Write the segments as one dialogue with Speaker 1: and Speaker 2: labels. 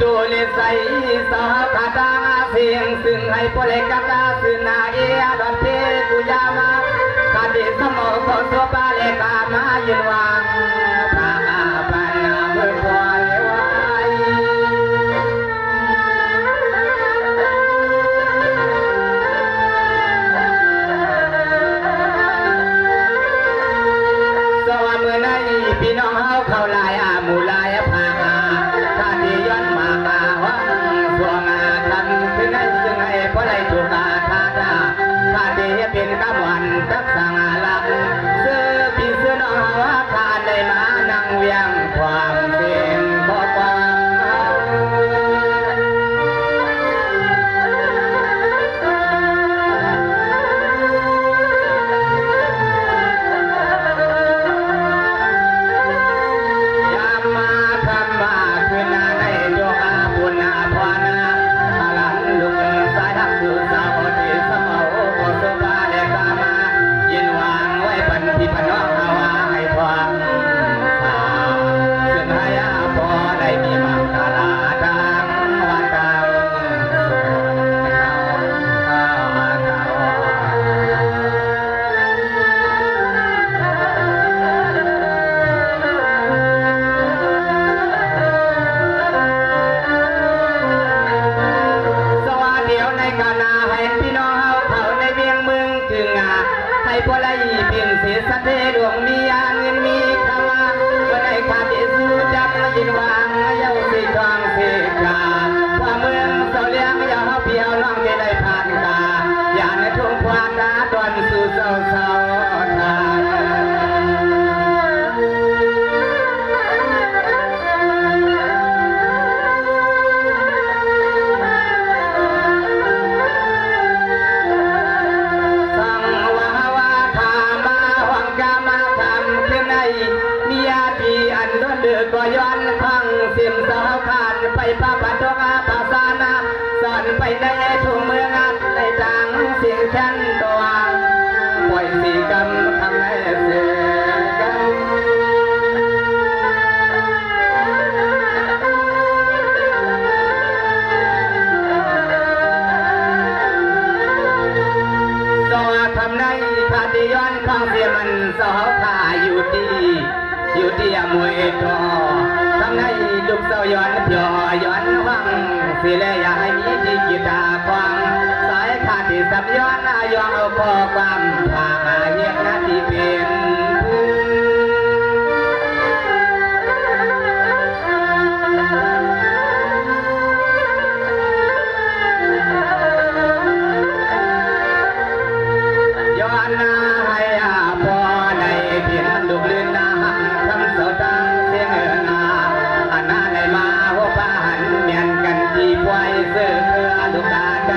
Speaker 1: ดูเลใสสาวขาดาเสียงซึ่งให้พอเลกาตาซึ่งนาเอียดอนเพกุยามาคาดิสมอโคโซปาเลกามายืนวางพาปันเมื่อคอยไว้สวัสดีเมื่อไหร่พี่น้องเฮาเข้าลายมูลายพาคาดิย้อนมาวังสวงกันขึ้นให้ซึ่งให้พอได้ถูกคาดาคาดิเป็นกำวันทักสังลักซื้อพี่ซื้อน้องเฮาคาได้มานั่งเวียงความเป็นข้อความให้พอไล่เปลี่ยนเสียสัตย์ดวงมีเงินมีคำว่าก็ได้ขาดสู้จับยินวางเย้าสีทองสีกาว่าเมืองเสาเลี้ยงยาวเพียวน้องไม่ได้ผ่านตาอย่าในทุ่งควานตาตอนสู่เศร้าเศร้าทางก็ย้อนพังเสียมสาวขาดไปป้าปัดดอกภาษานาสอนไปในทุ่งเมืองในจางเสียงฉันดวงปล่อยสีกำทำให้เสียกำสวทำในคาดิย้อนข้างเสียมันสาวขาอยู่ที่มวยทอทำให้ลูกสาวย้อนเพียวย้อนวังสิเลยอยากให้มีที่กีตาฟังสายขาดที่สับย้อนย้อนเอาข้อความพามาเยียกหน้าที่เป็นย้อนให้พอในเพียงลูกเลื่อนน้ำคำสาวตาเสียงนาอันนั้นได้มาหัวบ้านเมียนกันที่ปล่อยเสื้อเกลือลูกตาใจ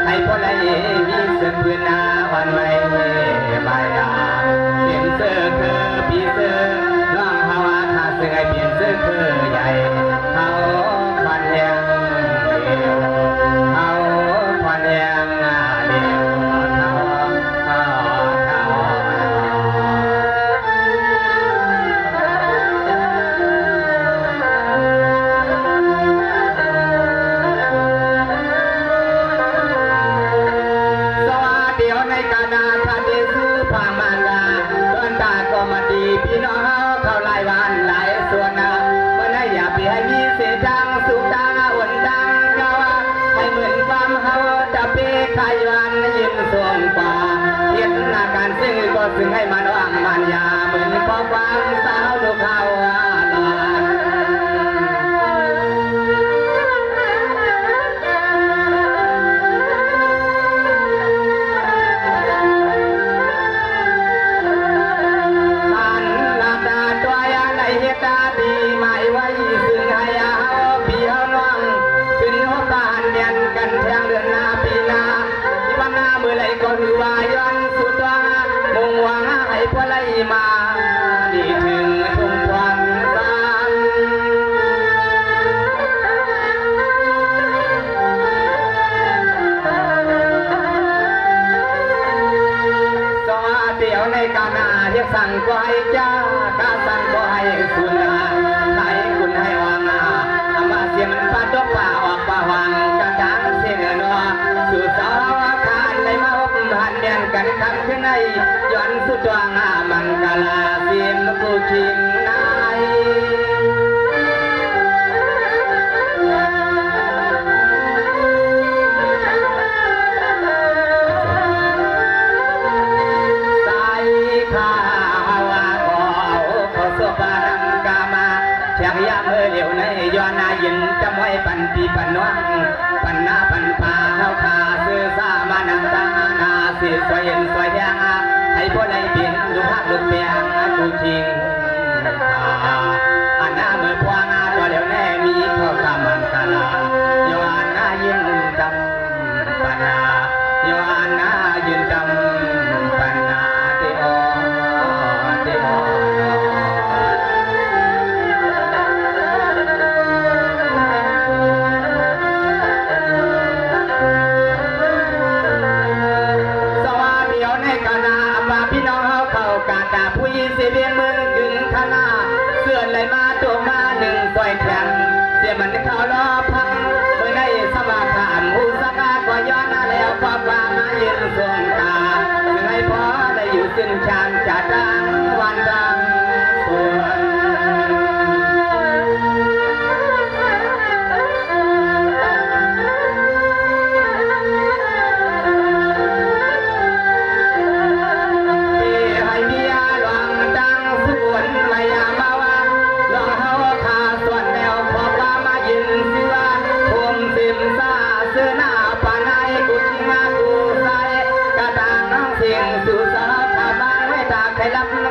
Speaker 1: ให้พอได้มีเสื้อพื้นนาวันไม่ใบเปลี่ยนเสื้อเกลือพี่เสื้อน้องฮาวาขาเสื้อเปลี่ยนเสื้อเกลือใหญ่เขาพันแหงเดียวเขาพันแหงเดียวพี่น้องเขาหลายวันหลายส่วนเมื่อไหร่อยากให้มีเสียจังสุขดังอุ่นดังเก่าให้เหมือนความเฮาจะเปย์ใครวันยืนส่งกว่าเห็นหน้าการซึ่งก็ซึ่งให้มันว่างมันยาเหมือนข้อความสาวลูกเขาลานตาดีไม่ไว้ซึ่งให้เอาพี่เอาน้องขึ้นหัวบ้านเมียนกันแทงเดือนหน้าปีหน้าที่วันหน้าเมื่อไรก็ถือว่าย้อนสุดตัวมุ่งหวังให้พอไล่มาดีถึงทุ่งควัน ชิงนายสายข้าวก็เอาข้อสบานังกามาเชียงยาเมื่อเหลียวในย้อนนายินจำไว้ปันปีปันน้องปันนาปันป่าเฮาคาซื้อสามานังตานาสิสวยเห็นสวยยังให้พวกในบินดูภาพลูกเปียงกูชิงอันน้าเมื่อพวงตัวเหลียวแน่มีข้อคำมันกาลาย้อนนายินจำปันนาย้อนนายินจำปันนาเดอเดอสิเบียนเมืองถึงขนาเสื่อไหลมาตัวมาหนึ่งซอยแข็งเสียมันเขาล้อพังเมื่อได้สมาขามหูสกาก็ย้อนมาแล้วความว่ามายืนทรงตาถึงให้พอได้อยู่สิ้นชานจะดังวันดังส่วน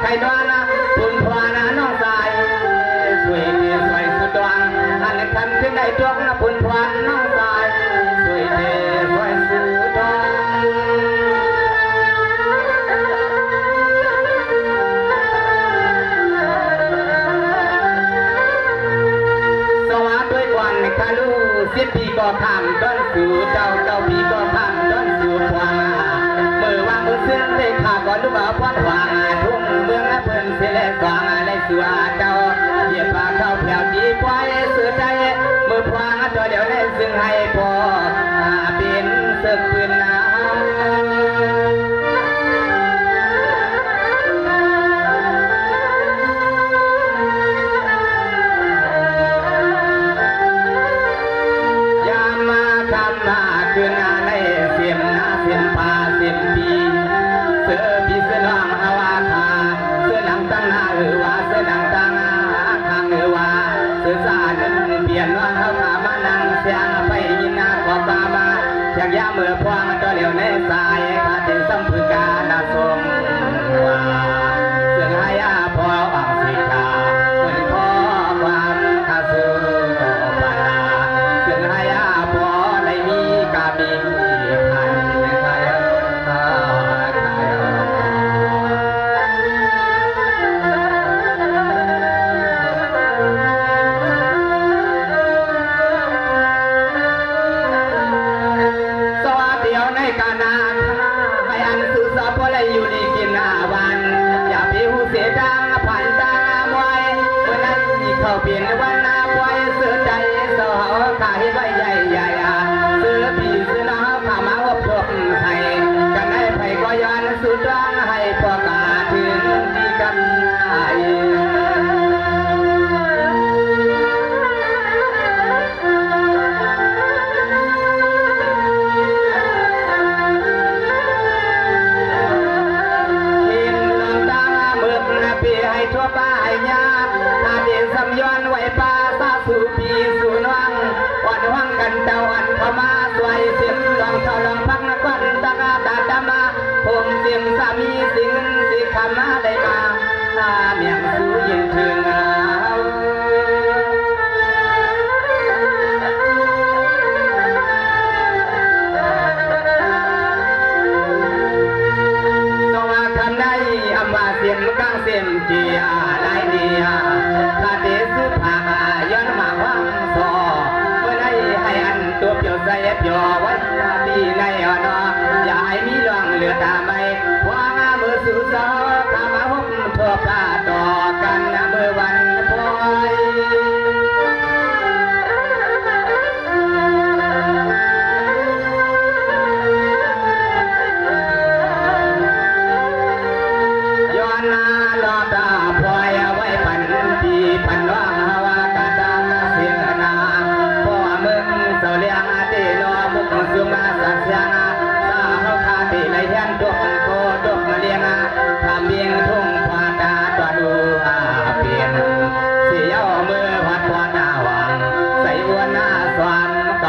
Speaker 1: ใครดวงนะคุณพวานะน้องสายสวยดีสวยสุดดวงอันคำขึ้นได้จวงนะคุณพวาน้องสายสวยดีสวยสุดดวงสวัสดีด้วยวันคาลู10 ปีก็ข้ามต้นสู่เจ้าปีก็ข้ามต้นสู่พวงเมื่อวางมือเส้นได้ขาก่อนลูกเอาพัดวางทุ่งเมืองเพิ่นเสลสองได้สัวเจ้าเหยียบปากเข้าแผ่วดีปล่อยเสือใจมือพวางตัวเดียวได้ซึ่งให้พอเป็นเสือปืนน้ยามมาคำมาคืนในเสียมนาเสียมป่าเสียมปีเสือพี่เสือน้องฮาวาคาเสือหนังตั้งหน้าว่าเสือหนังตั้งข้างว่าเสือสาดเปลี่ยนว่าเขาขามานั่งเสียงไปยินนาขอบามาเชียงยาเมื่อพวงตัวเหลียวในสายขาดสัมผัสการทรงว่าเสือหายาพออ่างสีชาเหมือนพ่อความคาสูปานาเสือหายาพอในมีกาบีพันใครอยู่ดีกินอาวันอย่าไปหูเสียดังผ่านตามวยเมื่อนั้นเขาเปลี่ยนวันนาปล่อยเสือใจเสือขาให้ใบใหญ่ใหญ่เสือผีเสือน้องขามาอบรมให้กันให้ไผ่ก็ย้อนสุดร้องให้พอกาถึงที่กันให้ทั่วป่าให้ยากอาเดียนสำย้อนไหวป่าซาสู่ปีสู่น้องอ่อนว่างกันเจ้าอันเข้ามาสวยเสียงลองเท่าลองพักนักวันตากาตาดามาผมเสียงสามีสิงสิขมาได้มาเมียงสู่ยินถึงเสียงกังเสียงเจียไรเดียคาเดสุภาย้อนมาวังซอเมื่อได้ให้อันตัวเปียวใส่เปียวไว้ดีในอนออย่าให้มีเรื่องเหลือตาไม่วางมือสู่ซอข้ามาหุบทั่วป่าต่อกันเมื่อวันพลอยย้อนนาลอตาพลอย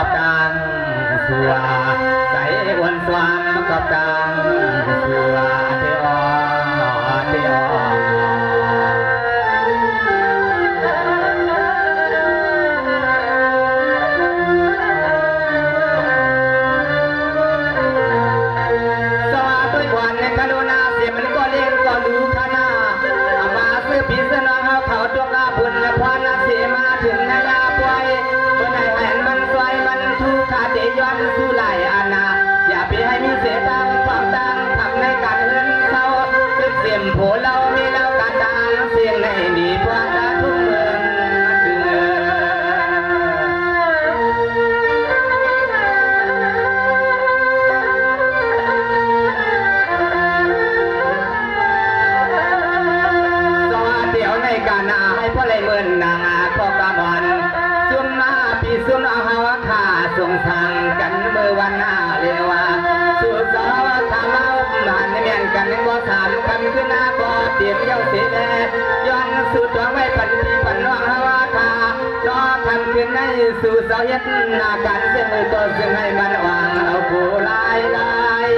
Speaker 1: อบดังสัวใส่วันสวามประกอบดังสัวเทอเทอโผเรามีเราการดังเสียงในดีพวกตาทุ่งเมืองสวัสดีในการนาให้พ่อเลยเมืองนางพ่อกระบอนซุ่มมาปีซุ่มเอาหาวขาส่งสั่งกันเมื่อวันหน้าเรียว่าสู่สาวทำเอาหันเมียนกันก็สามคำขึ้นหน้าบ่เตรียมเย้าเสียแดดย้อนสุดหวังไว้ปันปีปันน้องหาวขาจอทำขึ้นในสู่สาวยัดหน้ากันเส้นมือต้นซึ่งให้มันวางเอาโบลายลาย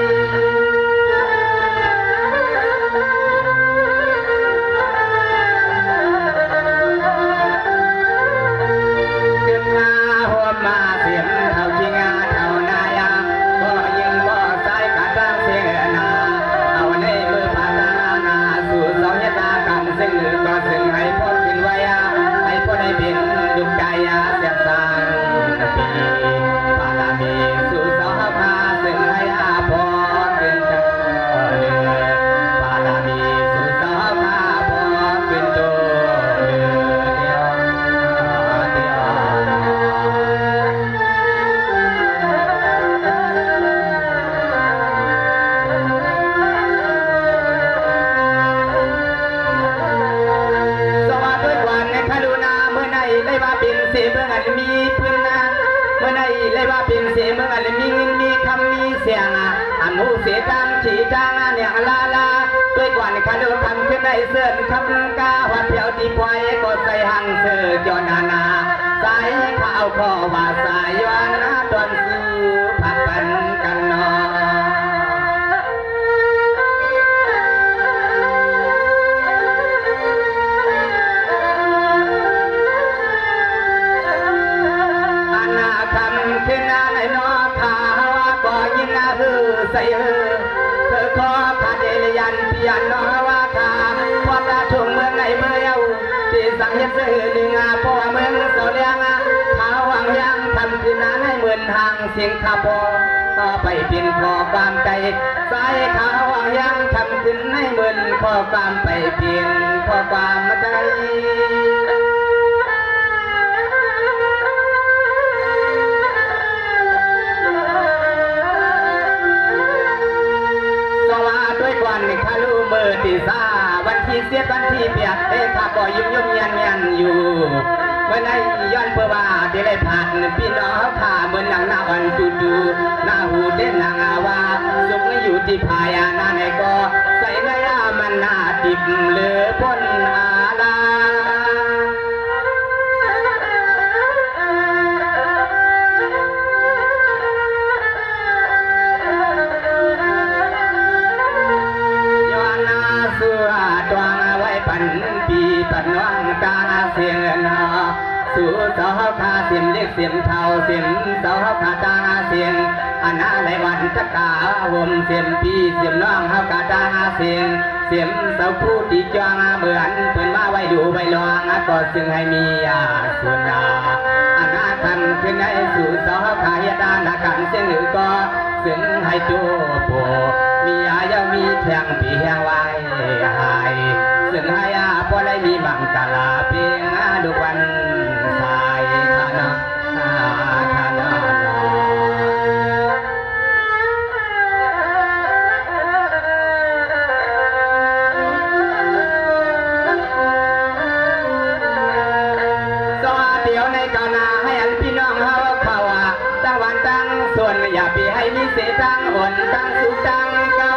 Speaker 1: มาเสียมเท่าที่งาเท่านายก็ยังก็สายขาดร่างเสียนาเอาในมือพานาสู่สองยตากันซึ่งหรือก็ซึ่งให้พ้นขึ้นไว้ให้พ้นให้เป็นดุจใจเสียสางปีปาลามีสู่สองพาซึ่งให้พ้นเป็นเจ้าเรือปาลามีสู่สองพาพ้นเป็นโจเรือเดียวเสียเมื่ออันมีพื้นนาเมื่อไหนเลยว่าเป็นเสียเมื่ออันมีเงินมีคำมีเสียงอันหูเสียจังฉีจังเนี่ยลาด้วยกว่าในคาดูคำขึ้นได้เสื่อคำกาหัวเพียวตีปล่อยก็ใส่หังเสือจอนาสายข้าวข้อว่าสายวันตอนซื้อผักปันกันนอขึ้นหน้าในนอขาว่าก่อยินหือใส่เธอขอขาเดลยันพิยันนอว่าขาพอตาทุ่งเมืองในเมืองที่สังเฮ็ดสื่อหนึ่งเพราะว่าเมืองเสาเลียงขาวังยังทำขึ้นหน้าในเมืองทางเสียงขาบต่อไปเป็นขอความใจสายขาวังยังทำขึ้นในเมืองขอความไปเปลี่ยนขอความใจข้าลูเมื่อที่ซาวันที่เสียวันที่เปียกข้าก็ยุ่งยันอยู่เมื่อในย้อนเพื่อว่าที่ได้ผ่านพี่น้องข้าเมื่อนั่งหน้าวันจูหน้าหูเด่นนางว่าสุขอยู่ที่พายหน้าไหนก็ใส่ในมันหน้าติดเหลือพ้นอาลาปีปันน้องกาเสียงนาสู่สาวคาเสียมเล็กเสียมเท่าเสียมสาวคาตาเสียงอันนาในวันตะกาวมเสียมปีเสียมน้องเฮากาตาเสียงเสียมสาวผู้ตีจางเหมือนเพิ่นมาไว้ดูไว้ลองก็ซึ่งให้มีส่วนนาอันนาทำขึ้นให้สู่สาวคายดานากันเสียงหรือก็ซึ่งให้จูโบมียังมีแทงปีแหงไว้ให้ซึ่งให้พอได้มีบังกะลาเพียงดูวันสายทานาสวัสดีในกานาให้อันพี่น้องเฮาเขาตั้งวันตั้งส่วนอย่าปีให้มีเสียตั้งอ่อนตั้งสุขตั้งเก่า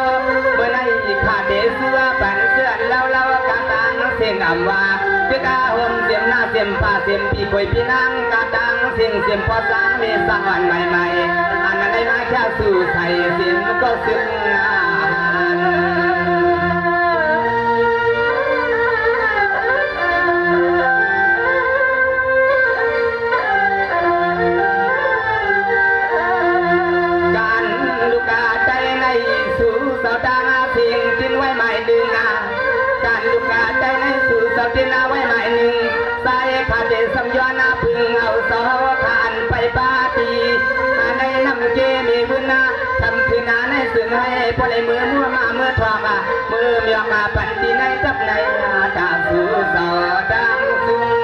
Speaker 1: เมื่อไหร่ขาดเดซัวปันเสื่อเล่าการตั้งเสียงอ่ำว่าเจ้าห่มเสียมหน้าเสียมป่าเสียมปีกวยพี่นางการตั้ง สิ่งเสียมพอสร้างมีสร้างวันใหม่ๆอันนั้นได้มาแค่สู่ใส่เสียงก็ซึ้งงานการลูกกาใจในสู่เสาตาสิ่งทิ้นไว้ใหม่ดึงนาการลูกกาใจในสู่เสาทิ้นไว้ใหม่หนึ่งสายขาดเดชสัมยานาพึงเอาเสาขานไปปาตีในน้ำเกมีบุญนาทำคืนนาในสึงให้พอในมือมัวมาเมื่อทองมือเมียมาปันตีในจับในตาสู่เสาดังสูง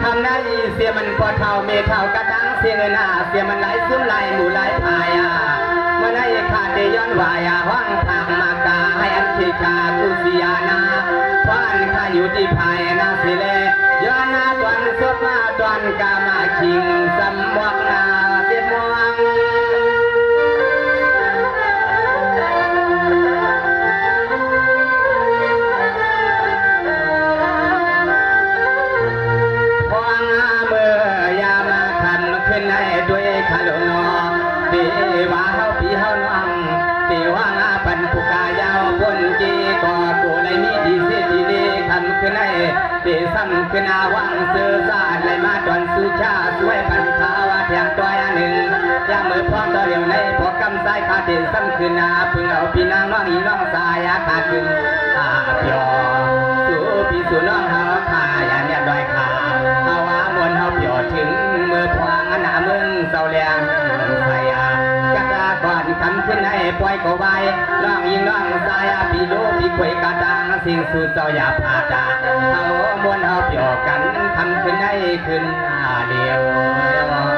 Speaker 1: คำนั้นเสียมันพอเท่าเมเท่ากระดังเสียเงินเสียมันไหลซึมไหลหมู่ไหลพายเมื่อในขาดเดย้อนวายว่างทางมากาให้อันทิกาตุสิยานาพระอันข้าอยู่ที่ภายนาสิเลย้อนนาตวันสดมาตวันกามาคิงสมวังนาเสียมวังด้วยขลุ่นเดีว่าเฮาพี่เฮาน้องเดีว่างาปันผู้กายาวบนจีก่อกูในมีดีเสียดีดีคำขึ้นในเดีซ้ำขึ้นอาวังเสือสาดเลยมาตอนสุชาสวยพันธาวาเทียงตัวหนึ่งยามมือพร้อมตัวเดียวในพอกำสายขาเดีซ้ำขึ้นอาพึ่งเอาพี่นางน้องอีน้องสายขาขึ้นเพียวสู่พี่สู่น้องเฮาขาอย่างเนี้ยดอยขาเฮาว่ามวนเฮาเพียวถึงมือพวางหน้ามึงเศร้าเลียงใส่กระดาก่อนคำขึ้นให้ปล่อยก็ไว้น้องยิงน้องสายพี่โลพี่ควยกระดังสิ่งสู่เจ้าอย่าพาดาเฮามวนเฮาเพียวกันคำขึ้นให้ขึ้นเดียว